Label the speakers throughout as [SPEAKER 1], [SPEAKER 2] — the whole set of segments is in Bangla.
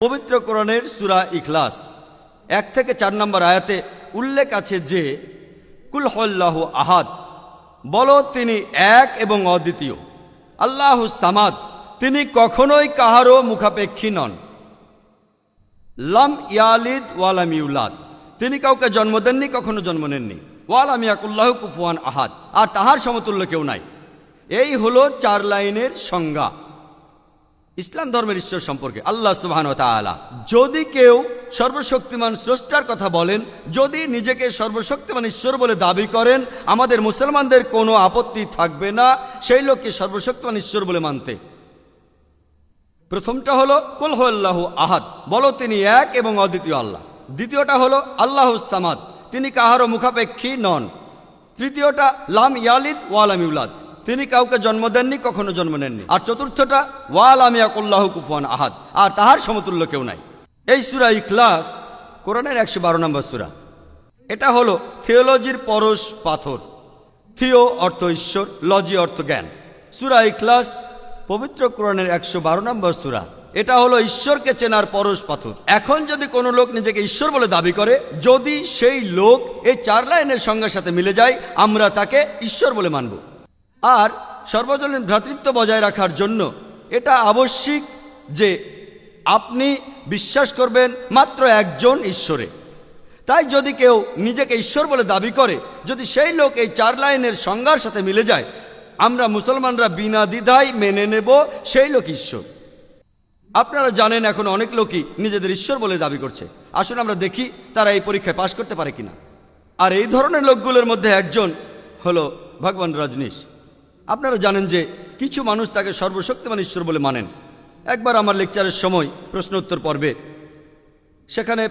[SPEAKER 1] পবিত্র কোরআনের সূরা ইখলাস 1 থেকে 4 নম্বর আয়াতে উল্লেখ আছে যে কুল হুয়াল্লাহু আহাদ, বলো তিনি এক এবং অদ্বিতীয়। আল্লাহুস সামাদ, তিনি কখনোই কাহারও মুখাপেক্ষী নন। লাম ইয়ালিদ ওয়া লাম ইউলাদ, তিনি কাউকে জন্ম দেননি, কখনো জন্ম নেননি। ওয়া লাম ইয়াকুল লাহু কুফুয়ান আহাদ, আর তাহার সমতুল্য কেউ নাই। এই হলো 4 লাইনের সংজ্ঞা ইসলাম ধর্মের ঈশ্বর সম্পর্কে। আল্লাহ সুবহানাহু ওয়া তাআলা, যদি কেউ সর্বশক্তিমান স্রষ্টার কথা বলেন, যদি নিজেকে সর্বশক্তিমান ঈশ্বর বলে দাবি করেন, আমাদের মুসলমানদের কোনো আপত্তি থাকবে না সেই লোককে সর্বশক্তিমান ঈশ্বর বলে মানতে। প্রথমটা হলো কুল হুয়াল্লাহু আহাদ, বলো তিনি এক এবং অদ্বিতীয় আল্লাহ। দ্বিতীয়টা হলো আল্লাহুস সামাদ, তিনি কাহারও মুখাপেক্ষী নন। তৃতীয়টা লাম ইয়ালিদ ওয়া লাম ইউলাদ, তিনি কাউকে জন্ম দেননি, কখনো জন্ম নেননি। আর চতুর্থটা ওয়া লাম ইয়াকুল লাহু কুফুয়ান আহাদ, আর তাহার সমতুল্য কেউ নাই। এই সূরা ইখলাস কোরআনের 112 নম্বর সূরা। এটা হলো থিওলজির পরশ পাথর। থিও অর্থ ঈশ্বর, লজি অর্থ জ্ঞান। সূরা ইখলাস পবিত্র কোরআনের 112 নম্বর সূরা। এটা হলো ঈশ্বরকে চেনার পরশ পাথর। এখন যদি কোনো লোক নিজেকে ঈশ্বর বলে দাবি করে, যদি সেই লোক এই 4 লাইনের সংজ্ঞার সাথে মিলে যায়, আমরা তাকে ঈশ্বর বলে মানব। আর সর্বজনীন ভ্রাতৃত্ব বজায় রাখার জন্য এটা আবশ্যিক যে আপনি বিশ্বাস করবেন মাত্র একজন ঈশ্বরে। তাই যদি কেউ নিজেকে ঈশ্বর বলে দাবি করে, যদি সেই লোক এই 4 লাইনের সংজ্ঞার সাথে মিলে যায়, আমরা মুসলমানরা বিনা দ্বিধায় মেনে নেব সেই লোক ঈশ্বর। আপনারা জানেন এখন অনেক লোকই নিজেদের ঈশ্বর বলে দাবি করছে। আসুন আমরা দেখি তারা এই পরীক্ষায় পাশ করতে পারে কিনা। আর এই ধরনের লোকগুলোর মধ্যে একজন হলো ভগবান রজনীশ। আপনারা জানেন যে কিছু মানুষ তাকে সর্বশক্তিমান ঈশ্বর বলে মানেন। একবার আমার লেকচারের সময় প্রশ্ন উত্তর পর্বে সেখানে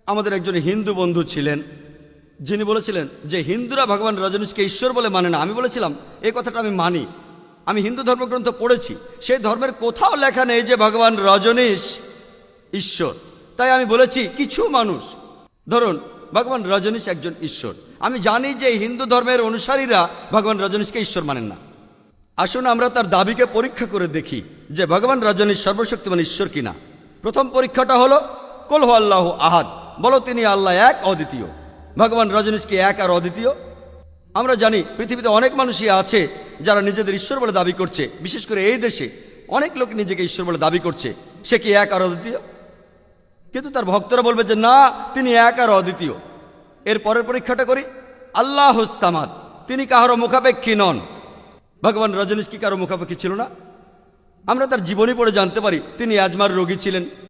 [SPEAKER 1] আমাদের একজন হিন্দু বন্ধু ছিলেন, যিনি বলেছিলেন যে হিন্দুরা ভগবান রজনীশকে ঈশ্বর বলে মানে না। আমি বলেছিলাম এই কথাটা আমি মানি, আমি হিন্দু ধর্মগ্রন্থ পড়েছি, সেই ধর্মের কোথাও লেখা নেই যে ভগবান রজনীশ ঈশ্বর। তাই আমি বলেছি কিছু মানুষ, ধরুন ভগবান রজনীশ একজন ঈশ্বর। আমি জানি যে হিন্দু ধর্মের অনুসারীরা ভগবান রজনীশকে ঈশ্বর মানেন না। আসুন আমরা তার দাবিকে পরীক্ষা করে দেখি যে ভগবান রজনীশ সর্বশক্তিমান ঈশ্বর কিনা। প্রথম পরীক্ষাটা হলো কুল হুয়াল্লাহু আহাদ, বলো তিনি আল্লাহ এক অদ্বিতীয়। ভগবান রজনীশ কি এক আর অদ্বিতীয়? আমরা জানি পৃথিবীতে অনেক মানুষই আছে যারা নিজেদের ঈশ্বর বলে দাবি করছে। বিশেষ করে এই দেশে অনেক লোক নিজেকে ঈশ্বর বলে দাবি করছে। সে কি এক আর অদ্বিতীয়? কিন্তু তার ভক্তরা বলবে যে না, তিনি এক আর অদ্বিতীয়। এর পরের পরীক্ষাটা করি আল্লাহুস সামাদ, তিনি কাহারও মুখাপেক্ষী নন। ভগবান রজনীশ কি কারো মুখাপেক্ষী ছিল না? আমরা তার জীবনী পড়ে জানতে পারি তিনি অ্যাজমার রোগী ছিলেন।